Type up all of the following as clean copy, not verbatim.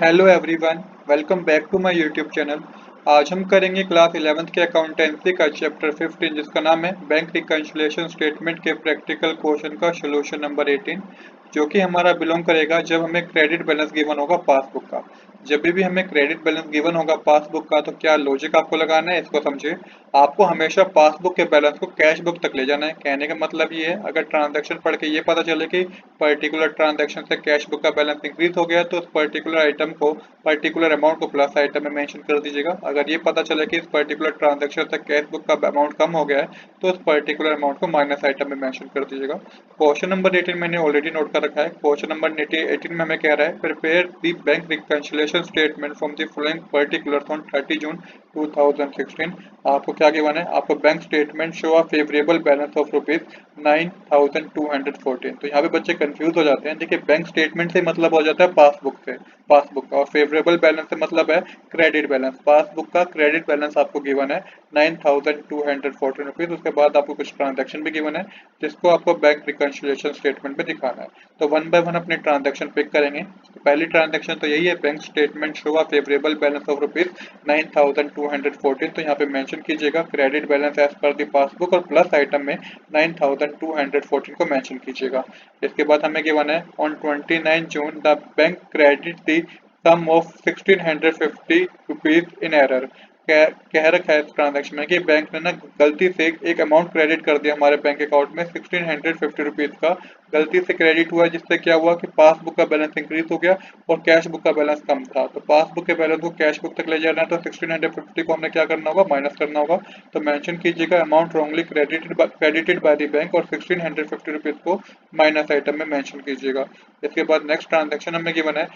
Hello everyone, welcome back to my YouTube channel. आज हम करेंगे क्लास 11th के अकाउंटेंसी का चैप्टर 15 जिसका नाम है बैंक रिकन्सिलिएशन स्टेटमेंट के प्रैक्टिकल क्वेश्चन का सॉल्यूशन नंबर 18, जो कि हमारा बिलोंग करेगा जब हमें क्रेडिट बैलेंस गिवन होगा पासबुक का। जब भी हमें क्रेडिट बैलेंस गिवन होगा पासबुक का तो क्या लॉजिक आपको लगाना है इसको समझिए। आपको हमेशा पासबुक के बैलेंस को कैश बुक तक ले जाना है। कहने का मतलब ये है, अगर ट्रांजैक्शन पढ़ के ये पता चले कि पर्टिकुलर ट्रांजैक्शन से कैश बुक का बैलेंस इंक्रीज हो गया तो उस पर्टिकुलर आइटम को पर्टिकुलर अमाउंट को प्लस आइटम में मेंशन कर दीजिएगा। अगर ये पता चले कि इस पर्टिकुलर ट्रांजैक्शन से कैश बुक का अमाउंट कम हो गया है तो उस पर्टिकुलर अमाउंट को माइनस आइटम में मेंशन कर दीजिएगा। क्वेश्चन नंबर 18 मैंने ऑलरेडी नोट कर रखा है। क्वेश्चन नंबर 18 में हमें कह रहा है prepare the bank reconciliation statement from the following particulars on 30 जून 2016। आपको क्या गिवन है? आपको bank statement show a favourable balance of rupees 9214। तो यहाँ पे बच्चे कंफ्यूज हो जाते हैं। देखिए, बैंक स्टेटमेंट से मतलब हो जाता है पासबुक का, और फेवरेबल बैलेंस से मतलब है क्रेडिट बैलेंस। पासबुक का क्रेडिट बैलेंस आपको गिवन है 9214 रुपीज। उसके बाद आपको कुछ ट्रांजेक्शन भी गिवन है जिसको आपको बैंक रिकन्सिलिएशन स्टेटमेंट में दिखाना है। तो वन बाय वन अपने ट्रांजेक्शन पिक करेंगे। तो पहली ट्रांजेक्शन तो यही है, bank statement show a favourable balance of rupees 9214। तो यहाँ पे मेंशन कीजिएगा क्रेडिट बैलेंस एज पर दी पासबुक और प्लस आइटम में 9214 को मेंशन कीजिएगा। इसके बाद हमें गिवन है on 29 June the bank credit the sum of 1650 rupees in error. कह रखा है इस ट्रांजेक्शन में कि बैंक ने ना गलती से एक अमाउंट क्रेडिट कर दिया हमारे बैंक अकाउंट में 1650 रुपीज का। गलती से क्रेडिट हुआ जिससे क्या हुआ कि पासबुक का बैलेंस इंक्रीज हो गया और कैश बुक का बैलेंस कम था। तो पासबुक के बैलेंस को कैश बुक तक ले जाना है तो 1650 को हमने क्या करना होगा? माइनस करना होगा। तो मेंशन कीजिएगा amount wrongly credited by the bank और 1650 रुपीज को माइनस आइटम में मेंशन कीजिएगा। इसके बाद नेक्स्ट ट्रांजेक्शन हमें गिवन है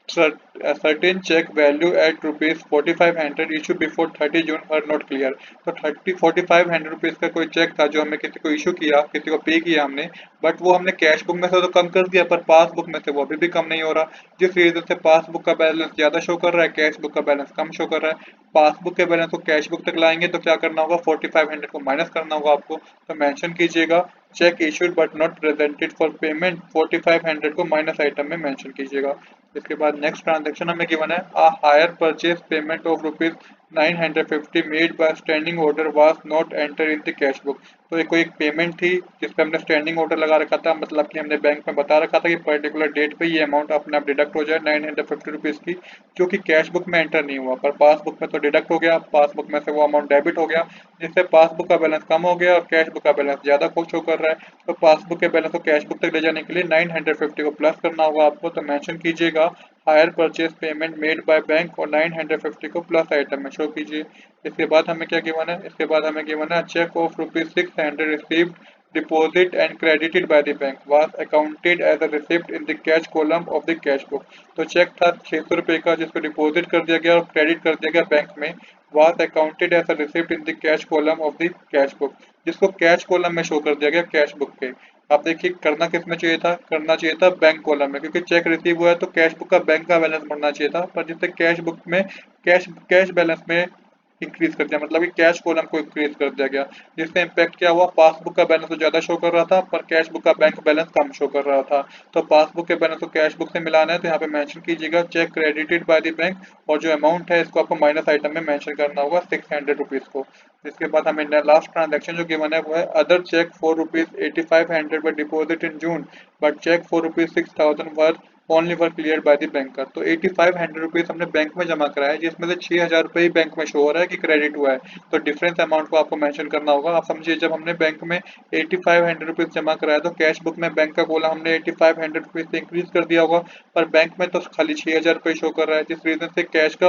certain check value at rupees 4500 issue before 30 June are not clear। तो 4500 रुपीज का कोई चेक था जो हमें किसी को इशू किया, किसी को पे किया हमने, बट वो हमने कैश बुक में से तो कम कर दिया पर पासबुक में से वो अभी भी कम नहीं हो रहा, जिस रीजन से पासबुक का बैलेंस ज्यादा शो कर रहा है, कैश बुक का बैलेंस कम शो कर रहा है। पासबुक के बैलेंस को कैश बुक तक लाएंगे तो क्या करना होगा? 4500 को माइनस करना होगा आपको। तो मेंशन कीजिएगा check issued but not presented for payment, 4500 को माइनस आइटम में मेंशन कीजिएगा। इसके बाद नेक्स्ट ट्रांजेक्शन हमें गिवन है a hire purchase payment of rupees 950 made by standing order was not enter in the cash book. तो ये कोई एक पेमेंट थी जिसपे हमने स्टैंडिंग ऑर्डर लगा रखा था, मतलब कि हमने बैंक में बता रखा था कि पर्टिकुलर डेट पे ये अमाउंट अपने आप डिडक्ट हो जाए 950 रुपीज की, जो कि कैश बुक में एंटर नहीं हुआ पर पासबुक में तो डिडक्ट हो गया। पासबुक में से वो अमाउंट डेबिट हो गया जिससे पासबुक का बैलेंस कम हो गया और कैश बुक का बैलेंस ज्यादा कुछ शो कर रहा है। तो पासबुक के बैलेंस को कैश बुक तक ले जाने के लिए 950 को प्लस करना होगा आपको। तो मेंशन कीजिएगा hire purchase payment made by bank और 950 को प्लस आइटम में शो कीजिए। इसके बाद हमें क्या गिवन है? इसके बाद हमें गिवन है cheque of rupees 600 received deposit and credited by the bank was accounted as a receipt in the cash column of the cash book। तो चेक था 600 रुपये का जिसको डिपॉजिट कर दिया गया और क्रेडिट कर दिया गया बैंक में, was accounted as a receipt in the cash column of the cash book, जिसको कैश कॉलम में शो कर दिया गया कैश बुक के। आप देखिए करना किस में चाहिए था? करना चाहिए था बैंक कॉलम में, क्योंकि चेक रिसीव हुआ है तो कैश बुक का बैंक का बैलेंस बढ़ना चाहिए था, पर जिससे कैश बुक में कैश बैलेंस में इंक्रीज कर दिया, मतलब कि कैश कॉलम को इंक्रीज कर दिया गया, जिससे इम्पैक्ट क्या हुआ? पासबुक का बैलेंस तो ज्यादा शो कर रहा था पर कैश बुक का बैंक बैलेंस कम शो कर रहा था। तो पासबुक के बैलेंस को कैश बुक से मिलाना है तो यहाँ पे मेंशन कीजिएगा cheque credited by the bank, और जो अमाउंट है इसको आपको माइनस आइटम में मेंशन करना होगा 600 रुपीज को। इसके बाद हमें लास्ट ट्रांजेक्शन जो गिवन है वो है other check for rupees 8500 were deposit in June but check for rupees 6000 were only were clear by the banker. तो 8500 रुपीज हमने बैंक में जमा कराया है जिसमें से 6000 रुपये ही बैंक में शो हो रहा है कि क्रेडिट हुआ है। तो डिफरेंस अमाउंट को आपको मेंशन करना होगा। आप समझिए, जब हमने बैंक में 8500 रुपीज जमा कराया तो कैश बुक में बैंक का कॉलम हमने 8500 रुपीज से इंक्रीज कर दिया होगा, पर बैंक में तो खाली 6000 रुपये शो कर रहा है, जिस रीजन से कैश का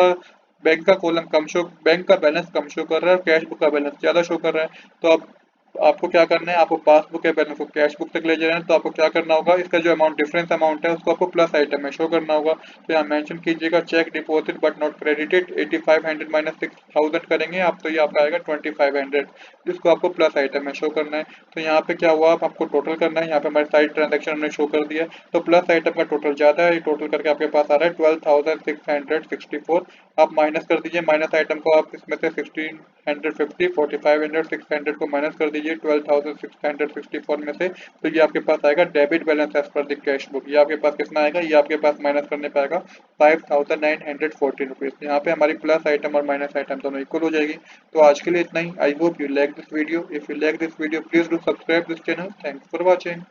बैंक का कॉलम कम शो बैंक का बैलेंस कम शो कर रहा है और कैश बुक का बैलेंस ज्यादा शो कर रहा है। तो अब आपको क्या करना है? आपको पासबुक के बैलेंस को कैश बुक तक ले जाना है। तो आपको क्या करना होगा? इसका जो अमाउंट डिफरेंस अमाउंट है उसको आपको प्लस आइटम में शो करना होगा। तो यहाँ मेंशन कीजिएगा check deposit but not credited 8500 minus 6000 करेंगे आप तो ये आपका आएगा 2500, जिसको आपको प्लस आइटम में शो करना है। तो यहाँ पे क्या हुआ? आप आपको टोटल करना है। यहाँ पे हमारे साइड ट्रांजेक्शन हमने शो कर दिया है तो प्लस आइटम का टोटल ज्यादा है, ये टोटल करके आपके पास आ रहा है 12,664। आप माइनस कर दीजिए माइनस आइटम को, आप इसमें से 1650 4500 600 को माइनस कर कीजिए 12,664 में से, तो ये आपके पास आएगा debit balance as per the cash book. ये आपके पास कितना आएगा, ये आपके पास माइनस करने पे आएगा 5,914 रुपीज़। यहाँ पे हमारी प्लस आइटम और माइनस आइटम दोनों इक्वल हो जाएगी। तो आज के लिए इतना ही। I hope you like this video. If you like this video please do subscribe this channel. Thanks for watching.